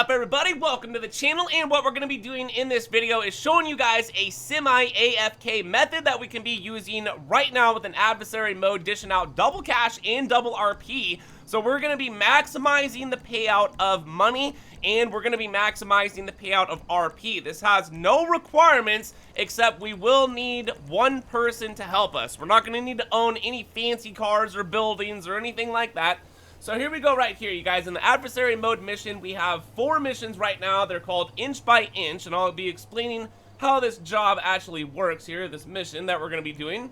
up, everybody? Welcome to the channel, and what we're going to be doing in this video is showing you guys a semi-AFK method that we can be using right now with an adversary mode, dishing out double cash and double RP. So we're going to be maximizing the payout of money, and we're going to be maximizing the payout of RP. This has no requirements, except we will need one person to help us. We're not going to need to own any fancy cars or buildings or anything like that. So here we go right here, you guys. In the adversary mode mission, we have 4 missions right now. They're called inch by inch, and I'll be explaining how this job actually works here, this mission that we're going to be doing.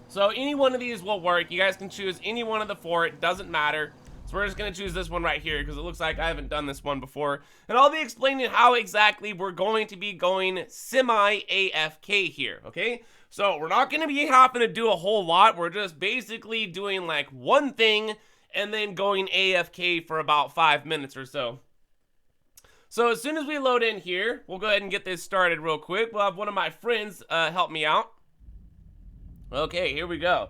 So any one of these will work. You guys can choose any one of the 4. It doesn't matter. So we're just going to choose this one right here because it looks like I haven't done this one before. And I'll be explaining how exactly we're going to be going semi-AFK here, okay? So we're not going to be having to do a whole lot. We're just basically doing like one thing and then going AFK for about 5 minutes or so. So as soon as we load in here, we'll go ahead and get this started real quick. We'll have one of my friends help me out. Okay, here we go.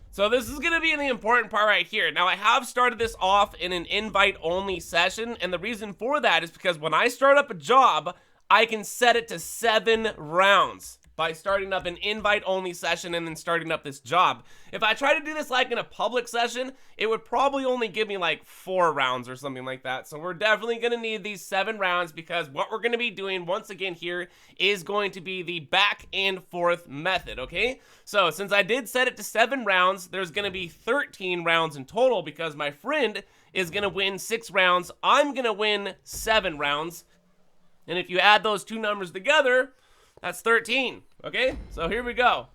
So this is going to be the important part right here. Now, I have started this off in an invite-only session, and the reason for that is because when I start up a job, I can set it to 7 rounds by starting up an invite-only session and then starting up this job. If I try to do this like in a public session, it would probably only give me like 4 rounds or something like that. So we're definitely going to need these 7 rounds because what we're going to be doing once again here is going to be the back and forth method, okay? So since I did set it to 7 rounds, there's going to be 13 rounds in total because my friend is going to win 6 rounds. I'm going to win 7 rounds. And if you add those 2 numbers together, that's 13, okay? So here we go.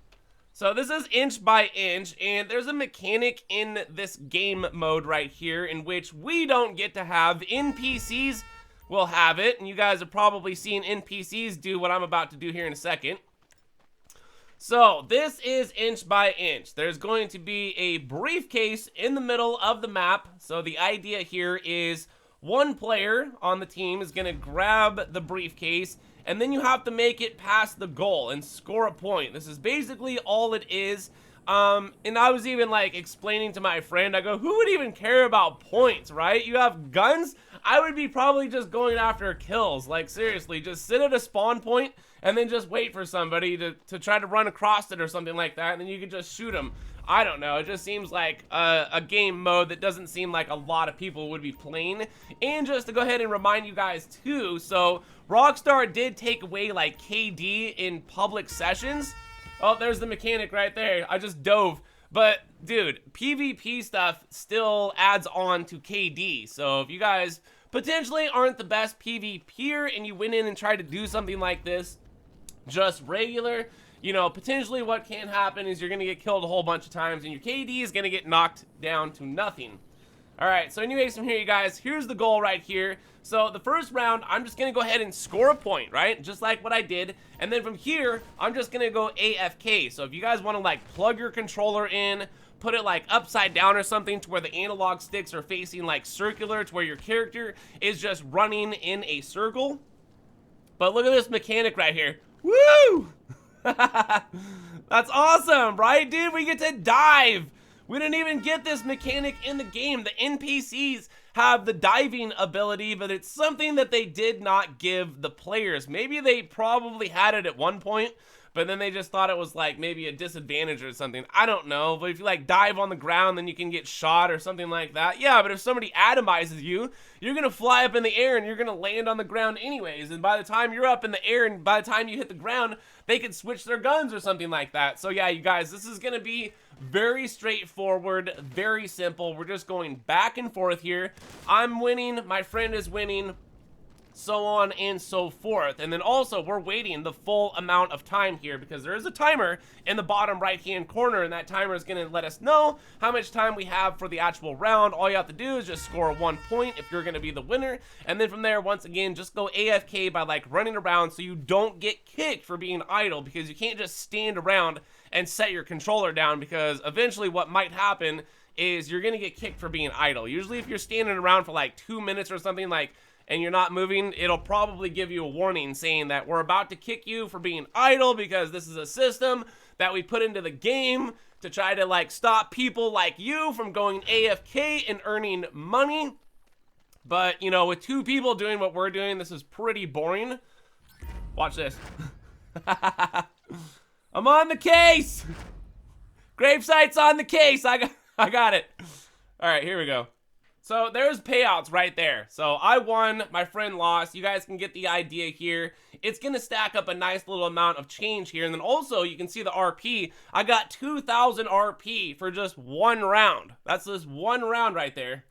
So this is inch by inch, and there's a mechanic in this game mode right here in which we don't get to have. NPCs will have it, and you guys have probably seen NPCs do what I'm about to do here in a second. So this is inch by inch. There's going to be a briefcase in the middle of the map. So the idea here is one player on the team is going to grab the briefcase, and then you have to make it past the goal and score a point. This is basically all it is. And I was even like explaining to my friend, I go, who would even care about points, right? You have guns? I would be probably just going after kills. Like seriously, just sit at a spawn point and then just wait for somebody to try to run across it or something like that, and then you can just shoot them. I don't know, it just seems like a game mode that doesn't seem like a lot of people would be playing. And just to go ahead and remind you guys too, so Rockstar did take away like KD in public sessions. Oh, there's the mechanic right there. I just dove. But dude, PvP stuff still adds on to KD. So if you guys potentially aren't the best PvPer and you went in and tried to do something like this, just regular, you know, potentially what can happen is you're going to get killed a whole bunch of times and your KD is going to get knocked down to nothing. Alright, so anyways, from here, you guys, here's the goal right here. So the first round, I'm just going to go ahead and score a point, right? Just like what I did. And then from here, I'm just going to go AFK. So if you guys want to like plug your controller in, put it like upside down or something to where the analog sticks are facing like circular to where your character is just running in a circle. But look at this mechanic right here. Woo! That's awesome, right, dude? We get to dive. We didn't even get this mechanic in the game. The NPCs have the diving ability, but it's something that they did not give the players. Maybe they probably had it at one point, but then they just thought it was like maybe a disadvantage or something. I don't know, but if you like dive on the ground, then you can get shot or something like that. Yeah, but if somebody atomizes you, you're gonna fly up in the air and you're gonna land on the ground anyways. And by the time you're up in the air and by the time you hit the ground, they could switch their guns or something like that. So yeah, you guys, this is gonna be very straightforward, very simple. We're just going back and forth here. I'm winning, my friend is winning, so on and so forth. And then also we're waiting the full amount of time here because there is a timer in the bottom right hand corner, and that timer is going to let us know how much time we have for the actual round. All you have to do is just score 1 point if you're going to be the winner, and then from there, once again, just go AFK by like running around so you don't get kicked for being idle, because you can't just stand around and set your controller down, because eventually what might happen is you're going to get kicked for being idle. Usually if you're standing around for like 2 minutes or something like and you're not moving, it'll probably give you a warning saying that we're about to kick you for being idle because this is a system that we put into the game to try to like stop people like you from going AFK and earning money. But, you know, with 2 people doing what we're doing, this is pretty boring. Watch this. I'm on the case. Gravesight's on the case. I got it. All right, here we go. So there's payouts right there. So I won, my friend lost. You guys can get the idea here. It's gonna stack up a nice little amount of change here. And then also you can see the RP. I got 2,000 RP for just 1 round. That's just 1 round right there.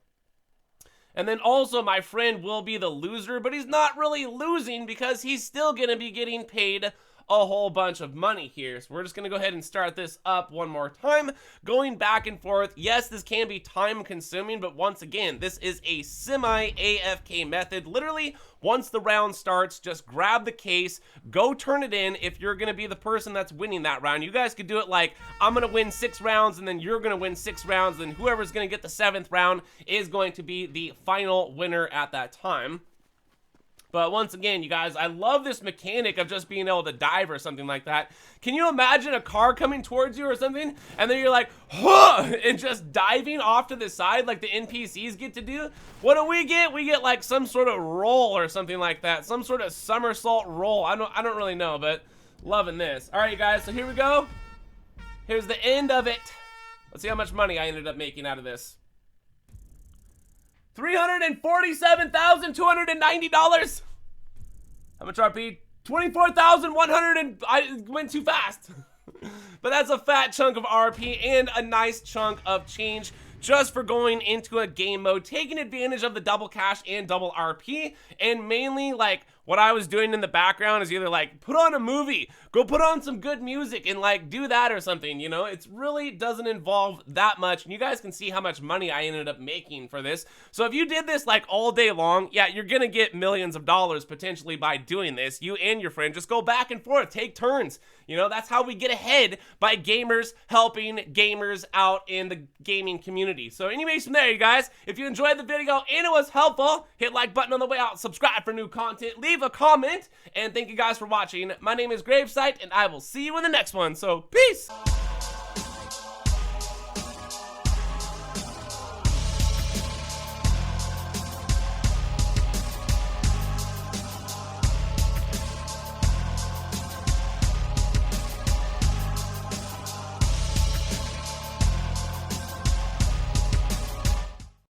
And then also my friend will be the loser, but he's not really losing because he's still gonna be getting paid a whole bunch of money here. So we're just gonna go ahead and start this up one more time, going back and forth. Yes, this can be time consuming, but once again, this is a semi-AFK method. Literally, once the round starts, just grab the case, go turn it in if you're gonna be the person that's winning that round. You guys could do it like, I'm gonna win 6 rounds, and then you're gonna win 6 rounds, and whoever's gonna get the 7th round is going to be the final winner at that time. But once again, you guys, I love this mechanic of just being able to dive or something like that. Can you imagine a car coming towards you or something, and then you're like, huh, and just diving off to the side like the NPCs get to do? What do we get? We get like some sort of roll or something like that. Some sort of somersault roll. I don't really know, but loving this. All right, you guys, so here we go. Here's the end of it. Let's see how much money I ended up making out of this. $347,290. How much RP? 24,100 and I went too fast. But that's a fat chunk of RP and a nice chunk of change just for going into a game mode, taking advantage of the double cash and double RP. And mainly, like, what I was doing in the background is either like, put on a movie, go put on some good music and like do that or something, you know? It really doesn't involve that much. And you guys can see how much money I ended up making for this. So if you did this like all day long, yeah, you're gonna get millions of dollars potentially by doing this. You and your friend just go back and forth, take turns. You know, that's how we get ahead, by gamers helping gamers out in the gaming community. So anyways, from there, you guys, if you enjoyed the video and it was helpful, hit like button on the way out, subscribe for new content, leave a comment, and thank you guys for watching. My name is GRAVESIGHT, and I will see you in the next one. So peace!